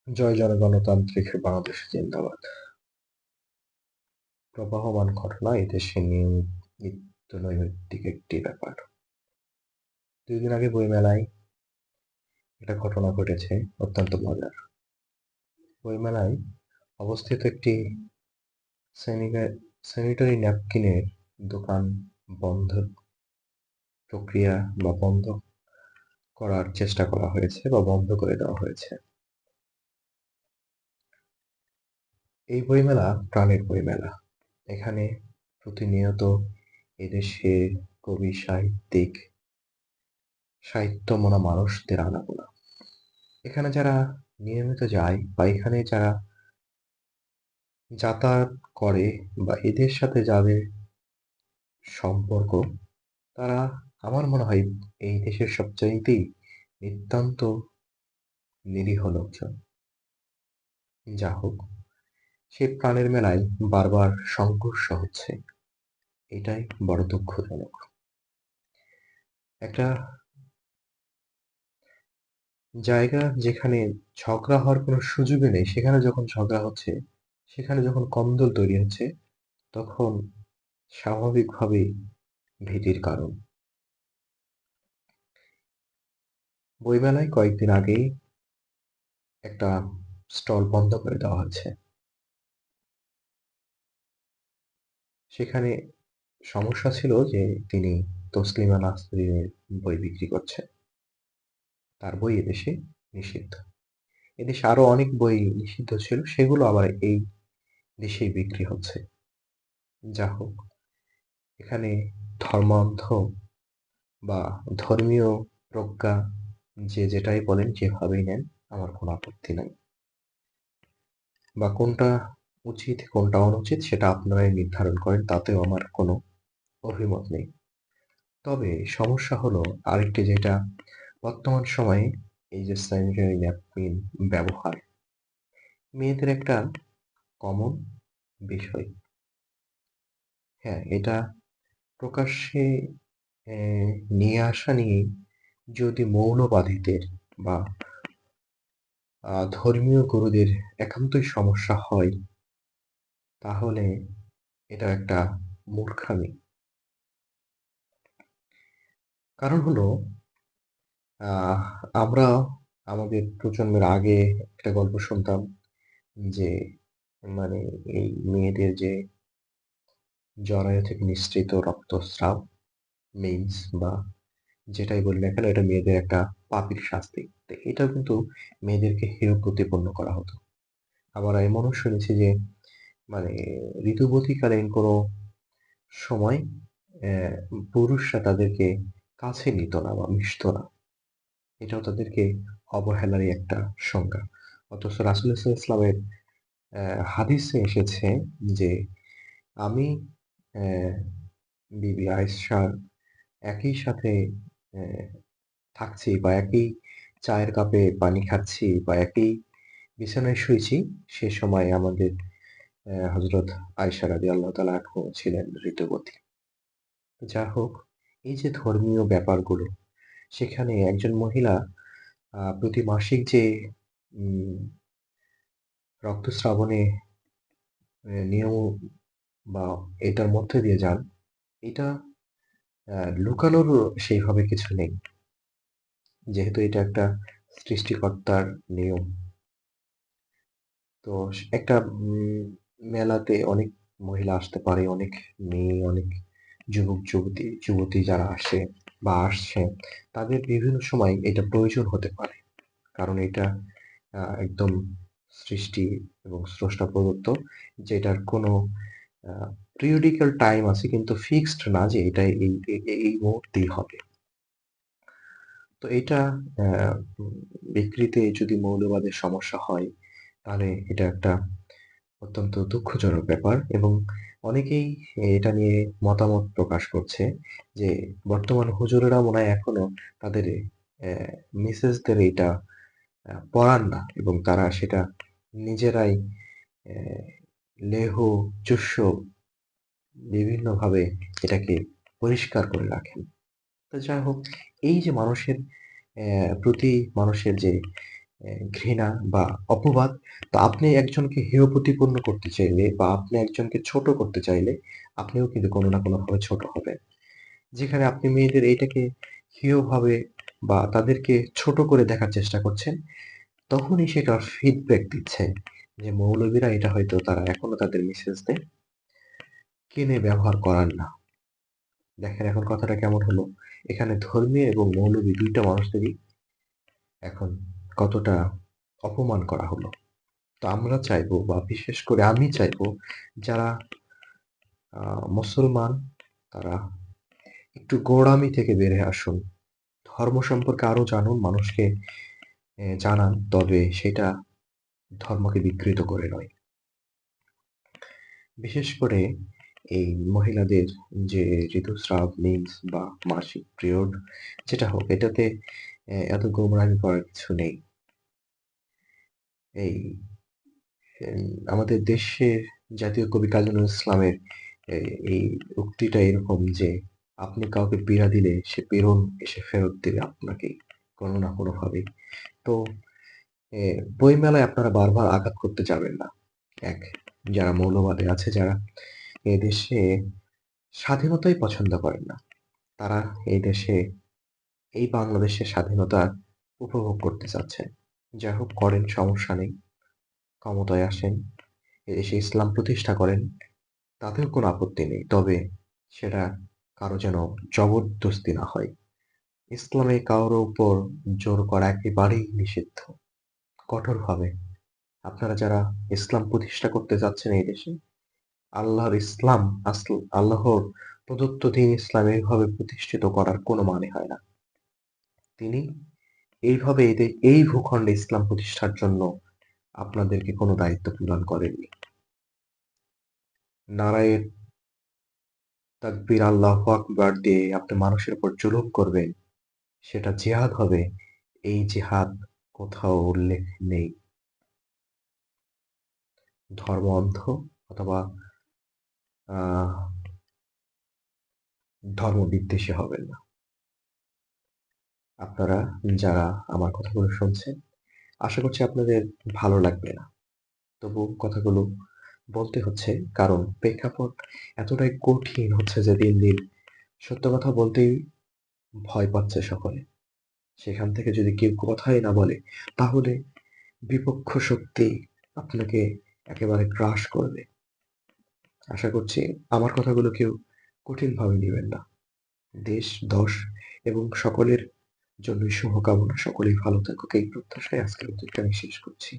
জয় জনগণতান্ত্রিক বাংলাদেশ জিন্দাবাদ। প্রবাহমান ঘটনা এদেশে নিত্য নৈমিত্তিক একটি ব্যাপার। ২ দিন আগে বইমেলায় একটা ঘটনা ঘটেছে, অত্যন্ত মজার। বইমেলায় অবস্থিত একটি স্যানিটারি ন্যাপকিনের দোকান বন্ধ প্রক্রিয়া বা বন্ধ করার চেষ্টা করা হয়েছে বা বন্ধ করে দেওয়া হয়েছে। এই বইমেলা প্রাণের বইমেলা। এখানে প্রতিনিয়ত এদেশের কবি, সাহিত্যিক, সাহিত্যমনা মানুষদের আনাগোনা। এখানে যারা নিয়মিত যায় বা এখানে যারা যাতায়াত করে বা এদের সাথে যাদের সম্পর্ক, তারা আমার মনে হয় এই দেশের সবচাইতেই নিতান্ত নিরীহ লোকজন। যা হোক, সে প্রাণের মেলায় বারবার সংঘর্ষ হচ্ছে, এটাই বড় দুঃখজনক। একটা জায়গা যেখানে ঝগড়া হওয়ার কোনো সুযোগই নেই, সেখানে যখন ঝগড়া হচ্ছে, সেখানে যখন কন্দল তৈরি হচ্ছে, তখন স্বাভাবিকভাবেই ভীতির কারণ। বইমেলায় কয়েকদিন আগেই একটা স্টল বন্ধ করে দেওয়া হয়েছে। সেখানে সমস্যা ছিল যে তিনি তসলিমা নাসরিনের বই বিক্রি করছেন। তার বই এদেশে নিষিদ্ধ। এদেশে আরো অনেক বই নিষিদ্ধ ছিল, সেগুলো আবার এই দেশেই বিক্রি হচ্ছে। যা হোক, এখানে ধর্মান্ধ বা ধর্মীয় প্রজ্ঞা যে যেটাই বলেন, যেভাবেই নেন, আমার কোনো আপত্তি নাই। বা কোনটা উচিত কোনটা অনুচিত সেটা আপনারাই নির্ধারণ করেন, তাতেও আমার কোনো অভিমত নেই। তবে সমস্যা হলো আরেকটি, যেটা বর্তমান সময়ে এই যে স্যানিটারি ন্যাপকিন ব্যবহার মেয়েদের একটা কমন বিষয়। হ্যাঁ, এটা প্রকাশ্যে নিয়ে আসা নিয়ে যদি মৌলবাদীদের বা ধর্মীয় গুরুদের একান্তই সমস্যা হয়, তাহলে এটা একটা মূর্খামি। কারণ হলো, আহ আমরা আমাদের প্রজন্মের আগে একটা গল্প শুনতাম যে মানে এই মেয়েদের যে জরায়ু থেকে নিঃসৃত রক্তস্রাব, মেন্স বা যেটাই বলি না কেন, এটা মেয়েদের একটা পাপীর শাস্তি। তো এটাও কিন্তু মেয়েদেরকে হেয় প্রতিপন্ন করা হতো। আবার এমনও শুনেছি যে মানে ঋতুবতীকালীন কোনো সময় আহ, পুরুষরা তাদেরকে কাছে নিত না বা মিশত না। এটাও তাদেরকে অবহেলারই একটা সংজ্ঞা। অথচ রাসূল সাল্লাল্লাহু আলাইহি ওয়াসাল্লামের হাদিসে এসেছে যে আমি আহ, বিবি আয়েশার একই সাথে আহ, থাকছি বা একই চায়ের কাপে পানি খাচ্ছি বা একই বিছানায় শুয়েছি, সে সময় আমাদের হযরত আয়েশা রাদিয়াল্লাহু তাআলা আনহা ছিলেন ঋতুবতী। যা হোক, এই যে ধর্মীয় ব্যাপারগুলো, সেখানে একজন মহিলা প্রতি মাসিক যে উম রক্তস্রাবণে নিয়ম বা এটার মধ্যে দিয়ে যান, এটা লুকানোর সেইভাবে কিছু নেই। যেহেতু এটা একটা সৃষ্টিকর্তার নিয়ম। তো একটা মেলাতে অনেক মহিলা আসতে পারে, অনেক মেয়ে, অনেক যুবতী যারা আসে বা আসছে, তাদের বিভিন্ন সময় এটা প্রয়োজন হতে পারে। কারণ এটা একদম সৃষ্টি এবং স্রষ্টা প্রদত্ত, যেটার কোনো আ পিরিয়ডিক্যাল টাইম আছে, কিন্তু ফিক্সড না যে এটা এই মুহূর্তেই হবে। তো এটা আ উম বিক্রিতে যদি মৌলবাদের সমস্যা হয়, তাহলে এটা একটা অত্যন্ত দুঃখজনক ব্যাপার। এবং অনেকেই এটা নিয়ে মতামত প্রকাশ করছে যে বর্তমান হুজুরেরা মনে হয় এখনো তাদের মিসেসদের এটা পড়ান না, এবং তারা সেটা নিজেরাই আহ, লেহ চুস্য বিভিন্নভাবে এটাকে পরিষ্কার করে রাখেন। তো যাই হোক, এই যে মানুষের প্রতি মানুষের যে ঘৃণা বা অপবাদ। তো আপনি একজনকে হেয় প্রতিপন্ন করতে চাইলে বা আপনি একজনকে ছোট করতে চাইলে আপনিও কিন্তু কোনো না কোনোভাবে ছোট হবেন। যেখানে আপনি মেয়েদের এইটাকে হেয়ভাবে বা তাদেরকে ছোট করে দেখার চেষ্টা করছেন, তখনই সেটার ফিডব্যাক দিচ্ছেন যে মৌলবীরা এটা হয়তো তারা এখনো তাদের মিসেসদের কিনে ব্যবহার করান না। দেখেন এখন কথাটা কেমন হলো? এখানে ধর্মীয় এবং মৌলবী ২ টা মানুষদেরই এখন কতটা অপমান করা হলো। তো আমরা চাইবো বা বিশেষ করে আমি চাইবো যারা মুসলমান তারা একটু গোঁড়ামি থেকে বের হয়ে আসুন। ধর্ম সম্পর্কে আরো জানুন, মানুষকে জানান, তবে সেটা ধর্মকে বিকৃত করে নয়। বিশেষ করে এই মহিলাদের যে ঋতুস্রাব, মেন্স বা মাসিক পিরিয়ড যেটা হোক এটাতে এত গোমরামি করার কিছু নেই। এই আমাদের দেশের জাতীয় কবি কাজী নজরুল ইসলামের এই উক্তিটা এরকম যে, "আপনি কাউকে পীড়া দিলে সে পীড়ন এসে ফেরত দেবে আপনাকেই কোনো না কোনোভাবেই।" তো বইমেলায় আপনারা বারবার আঘাত করতে যাবেন না। এক, যারা মৌলবাদী আছে যারা এদেশে স্বাধীনতাই পছন্দ করেন না। তারা এই দেশে এই বাংলাদেশের স্বাধীনতা উপভোগ করতে চাচ্ছেন। যাই হোক করেন, সমস্যা নেই। ক্ষমতায় আসেন, এদেশে ইসলাম প্রতিষ্ঠা করেন, তাতেও কোনো আপত্তি নেই। তবে সেটা কারো যেন জবরদস্তি না হয়। ইসলামে কারো উপর জোর করা একেবারেই নিষিদ্ধ, কঠোরভাবে। আপনারা যারা ইসলাম প্রতিষ্ঠা করতে চাচ্ছেন এই দেশে, আল্লাহর ইসলাম আল্লাহর প্রদত্ত দ্বীন ইসলাম এইভাবে প্রতিষ্ঠিত করার কোনো মানে হয় না। তিনি এইভাবে এই ভূখণ্ডে ইসলাম প্রতিষ্ঠার জন্য আপনাদেরকে কোনো দায়িত্ব প্রদান করেননি। নারায়ে তাকবীর, আল্লাহু আকবার দিয়ে আপনি মানুষের উপর জুলুম করবেন, সেটা জিহাদ হবে। এই জিহাদ কোথাও উল্লেখ নেই। ধর্ম অন্ধ অথবা আহ ধর্ম বিদ্বেষী হবেন না। আপনারা যারা আমার কথাগুলো শুনছেন, আশা করছি আপনাদের ভালো লাগবে না। তবুও কথাগুলো বলতে হচ্ছে, কারণ প্রেক্ষাপট এতটাই কঠিন হচ্ছে যে দিন, দিন সত্য কথা বলতেই ভয় পাচ্ছে সকলে। সেখান থেকে যদি কেউ কথাই না বলে, তাহলে বিপক্ষ শক্তি আপনাকে একেবারে গ্রাস করবে। আশা করছি আমার কথাগুলো কেউ কঠিনভাবে নিবেন না। দেশ, দশ এবং সকলের জন্যই শুভকামনা। সকলেই ভালো থাকুক এই প্রত্যাশায় আজকের অধিবেশন আমি শেষ করছি।